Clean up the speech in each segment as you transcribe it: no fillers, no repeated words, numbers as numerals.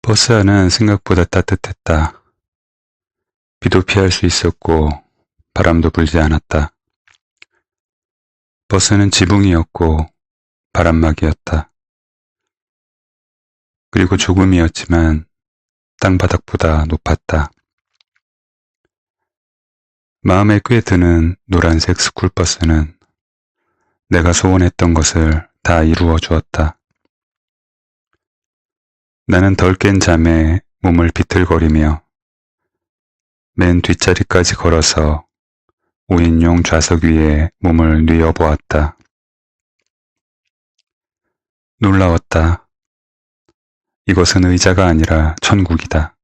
버스 안은 생각보다 따뜻했다. 비도 피할 수 있었고 바람도 불지 않았다. 버스는 지붕이었고 바람막이였다. 그리고 조금이었지만 땅바닥보다 높았다. 마음에 꽤 드는 노란색 스쿨버스는 내가 소원했던 것을 다 이루어 주었다. 나는 덜 깬 잠에 몸을 비틀거리며 맨 뒷자리까지 걸어서 5인용 좌석 위에 몸을 뉘어보았다. 놀라웠다. 이것은 의자가 아니라 천국이다.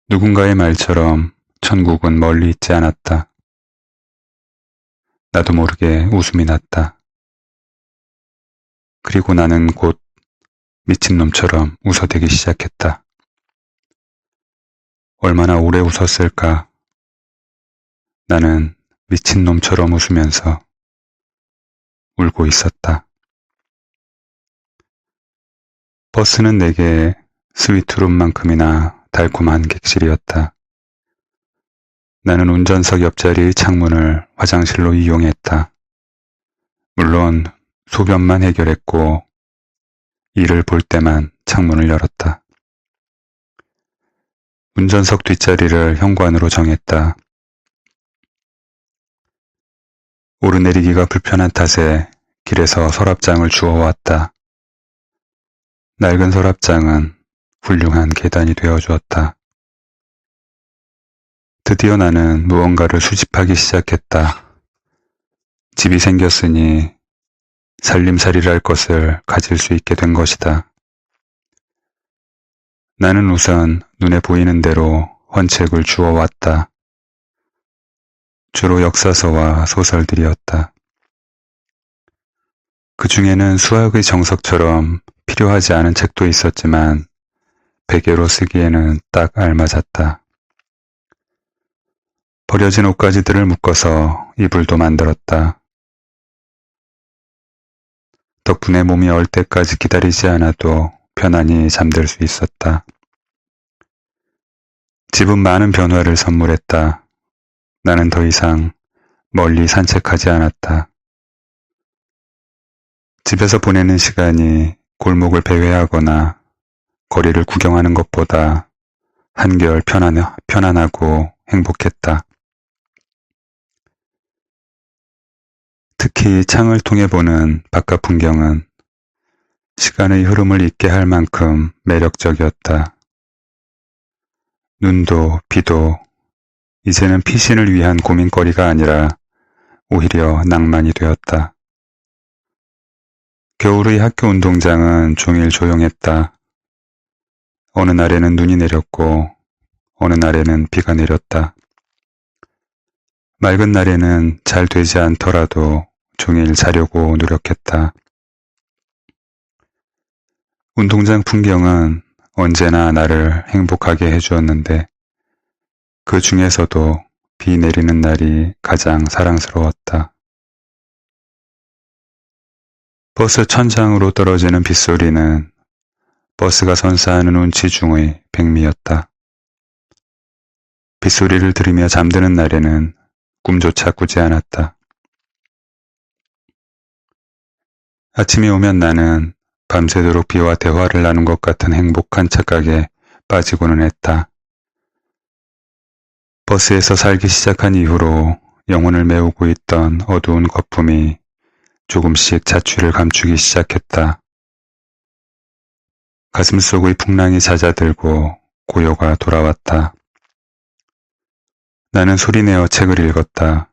누군가의 말처럼 천국은 멀리 있지 않았다. 나도 모르게 웃음이 났다. 그리고 나는 곧 미친놈처럼 웃어대기 시작했다. 얼마나 오래 웃었을까? 나는 미친놈처럼 웃으면서 울고 있었다. 버스는 내게 스위트룸만큼이나 달콤한 객실이었다. 나는 운전석 옆자리의 창문을 화장실로 이용했다. 물론 소변만 해결했고 이를 볼 때만 창문을 열었다. 운전석 뒷자리를 현관으로 정했다. 오르내리기가 불편한 탓에 길에서 서랍장을 주워왔다. 낡은 서랍장은 훌륭한 계단이 되어주었다. 드디어 나는 무언가를 수집하기 시작했다. 집이 생겼으니 살림살이랄 것을 가질 수 있게 된 것이다. 나는 우선 눈에 보이는 대로 헌책을 주워왔다. 주로 역사서와 소설들이었다. 그 중에는 수학의 정석처럼 필요하지 않은 책도 있었지만 베개로 쓰기에는 딱 알맞았다. 버려진 옷가지들을 묶어서 이불도 만들었다. 덕분에 몸이 얼 때까지 기다리지 않아도 편안히 잠들 수 있었다. 집은 많은 변화를 선물했다. 나는 더 이상 멀리 산책하지 않았다. 집에서 보내는 시간이 골목을 배회하거나 거리를 구경하는 것보다 한결 편안하고 행복했다. 특히 창을 통해 보는 바깥 풍경은 시간의 흐름을 잊게 할 만큼 매력적이었다. 눈도 비도 이제는 피신을 위한 고민거리가 아니라 오히려 낭만이 되었다. 겨울의 학교 운동장은 종일 조용했다. 어느 날에는 눈이 내렸고 어느 날에는 비가 내렸다. 맑은 날에는 잘 되지 않더라도 종일 자려고 노력했다. 운동장 풍경은 언제나 나를 행복하게 해주었는데 그 중에서도 비 내리는 날이 가장 사랑스러웠다. 버스 천장으로 떨어지는 빗소리는 버스가 선사하는 운치 중의 백미였다. 빗소리를 들으며 잠드는 날에는 꿈조차 꾸지 않았다. 아침이 오면 나는 밤새도록 비와 대화를 나눈 것 같은 행복한 착각에 빠지고는 했다. 버스에서 살기 시작한 이후로 영혼을 메우고 있던 어두운 거품이 조금씩 자취를 감추기 시작했다. 가슴속의 풍랑이 잦아들고 고요가 돌아왔다. 나는 소리내어 책을 읽었다.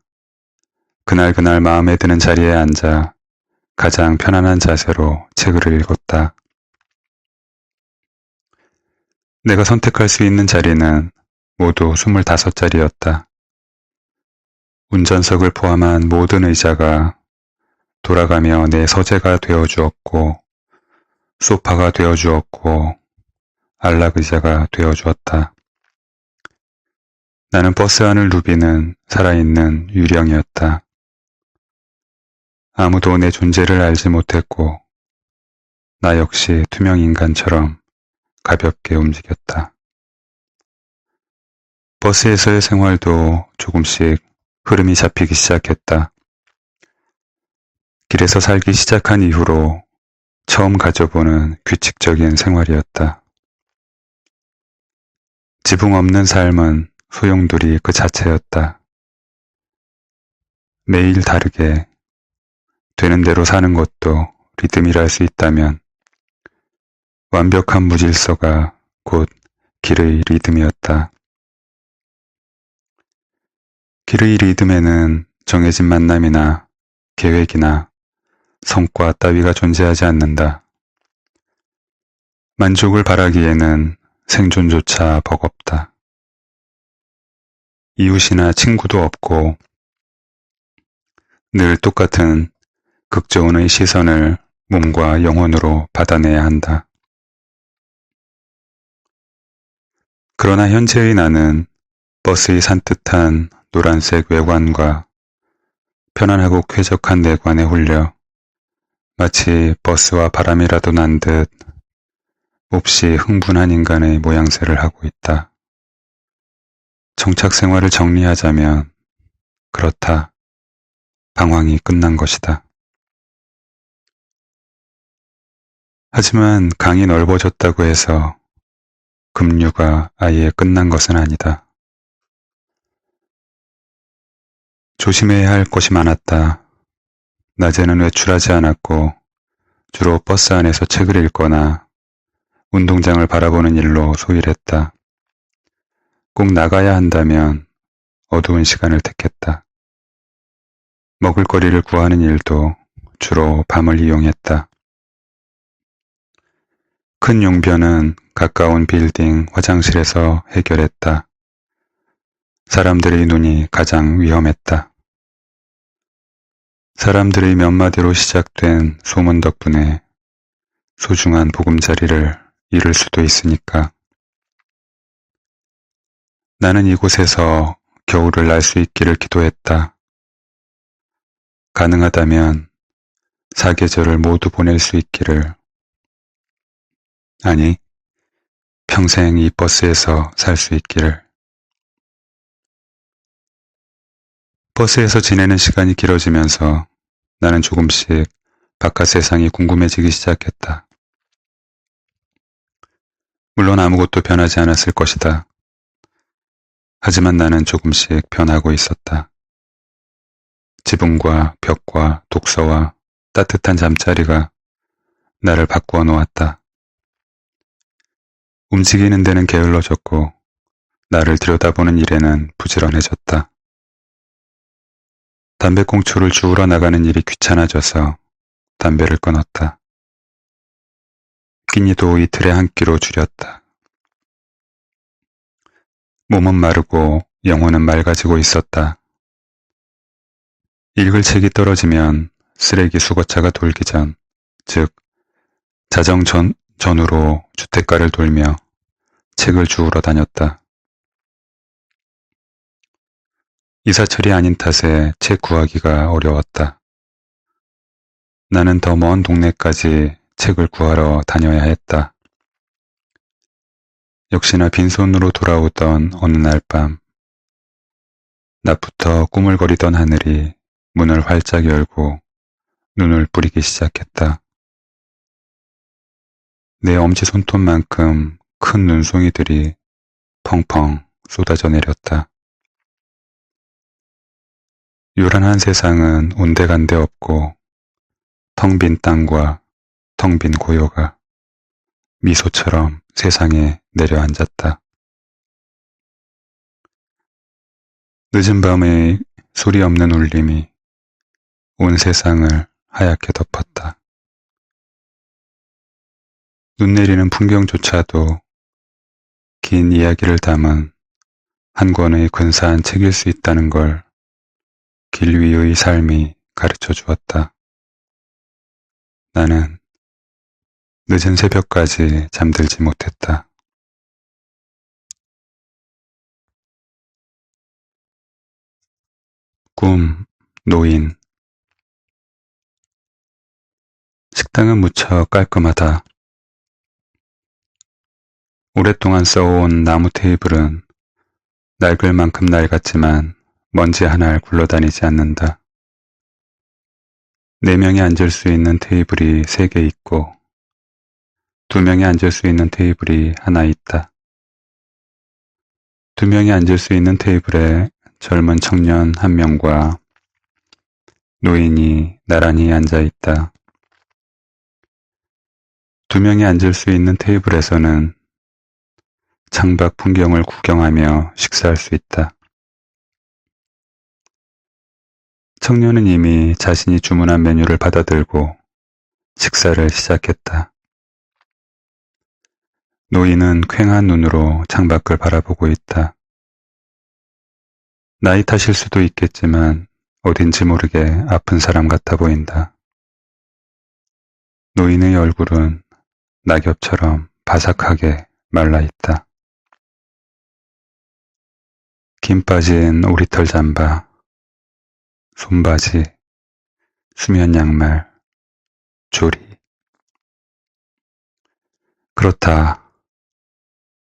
그날 마음에 드는 자리에 앉아 가장 편안한 자세로 책을 읽었다. 내가 선택할 수 있는 자리는 모두 25자리였다. 운전석을 포함한 모든 의자가 돌아가며 내 서재가 되어주었고 소파가 되어주었고 안락의자가 되어주었다. 나는 버스 안을 누비는 살아있는 유령이었다. 아무도 내 존재를 알지 못했고 나 역시 투명 인간처럼 가볍게 움직였다. 버스에서의 생활도 조금씩 흐름이 잡히기 시작했다. 길에서 살기 시작한 이후로 처음 가져보는 규칙적인 생활이었다. 지붕 없는 삶은 소용돌이 그 자체였다. 매일 다르게 되는 대로 사는 것도 리듬이랄 수 있다면 완벽한 무질서가 곧 길의 리듬이었다. 길의 리듬에는 정해진 만남이나 계획이나 성과 따위가 존재하지 않는다. 만족을 바라기에는 생존조차 버겁다. 이웃이나 친구도 없고 늘 똑같은 극저온의 시선을 몸과 영혼으로 받아내야 한다. 그러나 현재의 나는 버스의 산뜻한 노란색 외관과 편안하고 쾌적한 내관에 홀려 마치 버스와 바람이라도 난 듯 몹시 흥분한 인간의 모양새를 하고 있다. 정착 생활을 정리하자면 그렇다. 방황이 끝난 것이다. 하지만 강이 넓어졌다고 해서 급류가 아예 끝난 것은 아니다. 조심해야 할 것이 많았다. 낮에는 외출하지 않았고 주로 버스 안에서 책을 읽거나 운동장을 바라보는 일로 소일했다. 꼭 나가야 한다면 어두운 시간을 택했다. 먹을거리를 구하는 일도 주로 밤을 이용했다. 큰 용변은 가까운 빌딩 화장실에서 해결했다. 사람들의 눈이 가장 위험했다. 사람들의 몇 마디로 시작된 소문 덕분에 소중한 보금자리를 잃을 수도 있으니까. 나는 이곳에서 겨울을 날 수 있기를 기도했다. 가능하다면 사계절을 모두 보낼 수 있기를. 아니, 평생 이 버스에서 살 수 있기를. 버스에서 지내는 시간이 길어지면서 나는 조금씩 바깥 세상이 궁금해지기 시작했다. 물론 아무것도 변하지 않았을 것이다. 하지만 나는 조금씩 변하고 있었다. 지붕과 벽과 독서와 따뜻한 잠자리가 나를 바꾸어 놓았다. 움직이는 데는 게을러졌고 나를 들여다보는 일에는 부지런해졌다. 담배꽁초를 주우러 나가는 일이 귀찮아져서 담배를 끊었다. 끼니도 이틀에 한 끼로 줄였다. 몸은 마르고 영혼은 맑아지고 있었다. 읽을 책이 떨어지면 쓰레기 수거차가 돌기 전, 즉 자정 전후로 주택가를 돌며 책을 주우러 다녔다. 이사철이 아닌 탓에 책 구하기가 어려웠다. 나는 더 먼 동네까지 책을 구하러 다녀야 했다. 역시나 빈손으로 돌아오던 어느 날 밤, 낮부터 꾸물거리던 하늘이 문을 활짝 열고 눈을 뿌리기 시작했다. 내 엄지손톱만큼 큰 눈송이들이 펑펑 쏟아져 내렸다. 요란한 세상은 온데간데 없고 텅 빈 땅과 텅 빈 고요가 미소처럼 세상에 내려앉았다. 늦은 밤의 소리 없는 울림이 온 세상을 하얗게 덮었다. 눈 내리는 풍경조차도 긴 이야기를 담은 한 권의 근사한 책일 수 있다는 걸 길 위의 삶이 가르쳐 주었다. 나는 늦은 새벽까지 잠들지 못했다. 꿈, 노인. 식당은 무척 깔끔하다. 오랫동안 써온 나무 테이블은 낡을 만큼 낡았지만 먼지 하나 굴러다니지 않는다. 4명이 앉을 수 있는 테이블이 3개 있고 2명이 앉을 수 있는 테이블이 하나 있다. 2명이 앉을 수 있는 테이블에 젊은 청년 1명과 노인이 나란히 앉아 있다. 2명이 앉을 수 있는 테이블에서는 창밖 풍경을 구경하며 식사할 수 있다. 청년은 이미 자신이 주문한 메뉴를 받아들고 식사를 시작했다. 노인은 퀭한 눈으로 창밖을 바라보고 있다. 나이 탓일 수도 있겠지만 어딘지 모르게 아픈 사람 같아 보인다. 노인의 얼굴은 낙엽처럼 바삭하게 말라있다. 김 빠진 오리털 잠바, 손바지, 수면 양말, 조리. 그렇다.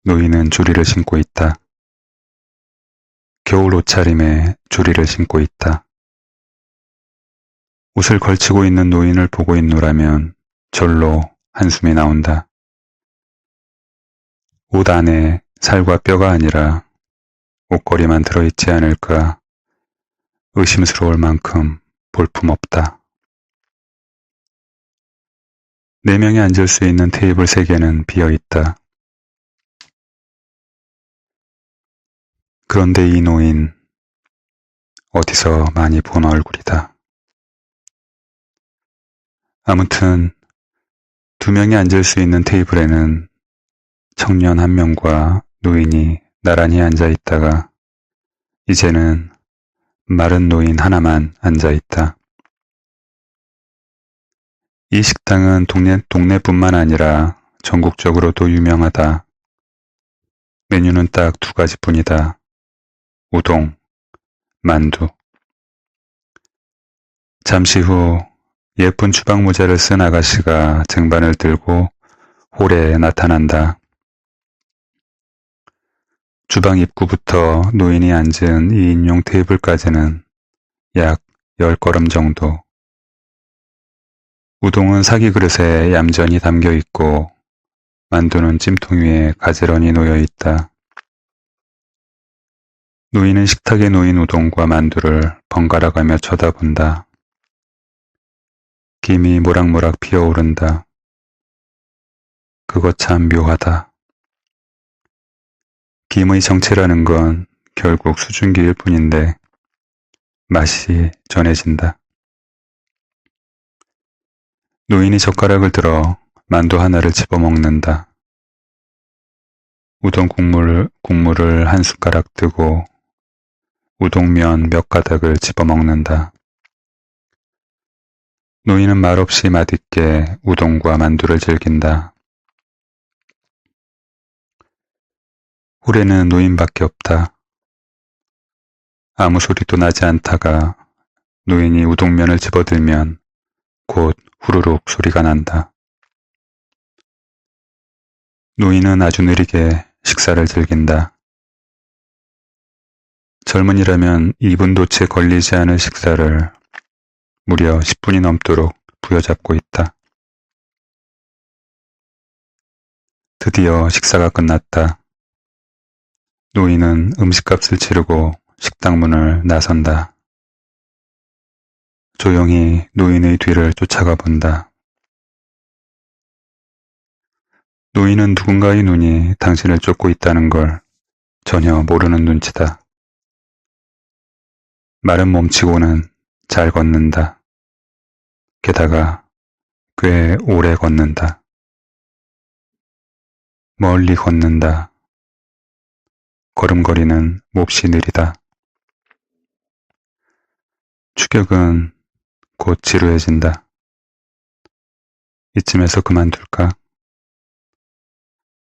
노인은 조리를 신고 있다. 겨울 옷차림에 조리를 신고 있다. 옷을 걸치고 있는 노인을 보고 있노라면 절로 한숨이 나온다. 옷 안에 살과 뼈가 아니라 옷걸이만 들어있지 않을까 의심스러울 만큼 볼품없다. 4명이 앉을 수 있는 테이블 3개는 비어있다. 그런데 이 노인 어디서 많이 본 얼굴이다. 아무튼 2명이 앉을 수 있는 테이블에는 청년 1명과 노인이 나란히 앉아 있다가 이제는 마른 노인 하나만 앉아 있다. 이 식당은 동네뿐만 아니라 전국적으로도 유명하다. 메뉴는 딱 2가지뿐이다. 우동, 만두. 잠시 후 예쁜 주방 모자를 쓴 아가씨가 쟁반을 들고 홀에 나타난다. 주방 입구부터 노인이 앉은 2인용 테이블까지는 약 10걸음 정도. 우동은 사기 그릇에 얌전히 담겨 있고 만두는 찜통 위에 가지런히 놓여 있다. 노인은 식탁에 놓인 우동과 만두를 번갈아가며 쳐다본다. 김이 모락모락 피어오른다. 그거 참 묘하다. 김의 정체라는 건 결국 수증기일 뿐인데 맛이 전해진다. 노인이 젓가락을 들어 만두 하나를 집어먹는다. 우동 국물을 한 숟가락 뜨고 우동면 몇 가닥을 집어먹는다. 노인은 말없이 맛있게 우동과 만두를 즐긴다. 홀에는 노인밖에 없다. 아무 소리도 나지 않다가 노인이 우동면을 집어들면 곧 후루룩 소리가 난다. 노인은 아주 느리게 식사를 즐긴다. 젊은이라면 2분도 채 걸리지 않을 식사를 무려 10분이 넘도록 부여잡고 있다. 드디어 식사가 끝났다. 노인은 음식값을 치르고 식당 문을 나선다. 조용히 노인의 뒤를 쫓아가 본다. 노인은 누군가의 눈이 당신을 쫓고 있다는 걸 전혀 모르는 눈치다. 말은 몸치고는 잘 걷는다. 게다가 꽤 오래 걷는다. 멀리 걷는다. 걸음걸이는 몹시 느리다. 추격은 곧 지루해진다. 이쯤에서 그만둘까?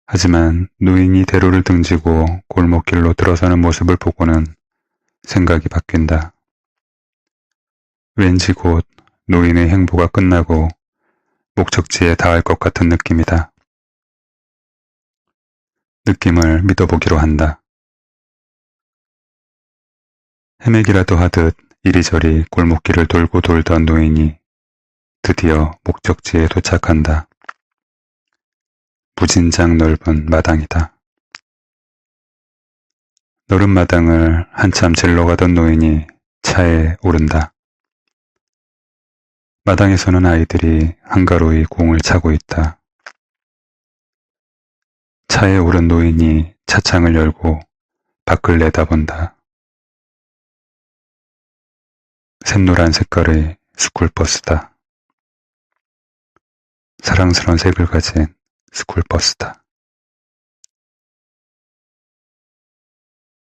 하지만 노인이 대로를 등지고 골목길로 들어서는 모습을 보고는 생각이 바뀐다. 왠지 곧 노인의 행보가 끝나고 목적지에 닿을 것 같은 느낌이다. 느낌을 믿어보기로 한다. 헤매기라도 하듯 이리저리 골목길을 돌고 돌던 노인이 드디어 목적지에 도착한다. 무진장 넓은 마당이다. 넓은 마당을 한참 질러가던 노인이 차에 오른다. 마당에서는 아이들이 한가로이 공을 차고 있다. 차에 오른 노인이 차창을 열고 밖을 내다본다. 샛노란 색깔의 스쿨버스다. 사랑스러운 색을 가진 스쿨버스다.